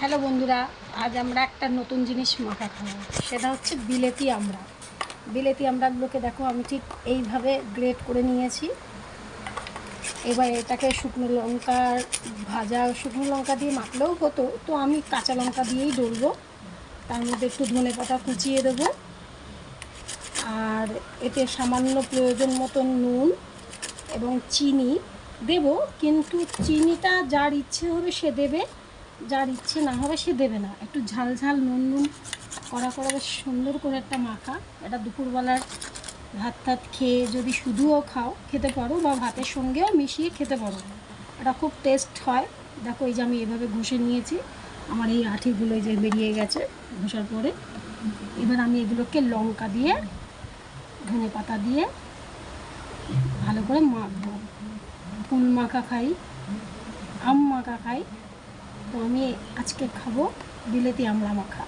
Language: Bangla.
হ্যালো বন্ধুরা, আজ আমরা একটা নতুন জিনিস মাখা খাবো। সেটা হচ্ছে বিলেতি আমড়া। বিলেতি আমড়াগুলোকে দেখো আমি ঠিক এইভাবে গ্রেট করে নিয়েছি। এবার এটাকে শুকনো লঙ্কার ভাজা শুকনো লঙ্কা দিয়ে মাখলেও হতো, তো আমি কাঁচা লঙ্কা দিয়েই ডলবো। তার মধ্যে একটু ধনেপাতা কুচিয়ে দেবো, আর এতে সামান্য প্রয়োজন মতো নুন এবং চিনি দেব। কিন্তু চিনিটা যার ইচ্ছে হবে সে দেবে, যার ইচ্ছে না হবে সে দেবে না। একটু ঝাল ঝাল নুন নুন করা বেশ সুন্দর করে একটা মাখা। এটা দুপুরবেলার ভাত টাত খেয়ে যদি শুধুও খাও খেতে পারো, বা ভাতের সঙ্গেও মিশিয়ে খেতে পারো। এটা খুব টেস্ট হয়। দেখো এই যে আমি এভাবে ঘষে নিয়েছি, আমার এই আঁঠিগুলো যে বেরিয়ে গেছে ঘষার পরে। এবার আমি এগুলোকে লঙ্কা দিয়ে ধনে পাতা দিয়ে ভালো করে মাখবো। কুল মাখা খাই, আম মাখা খাই, তো আমি আজকে খাবো বিলেতি আমড়া মাখা।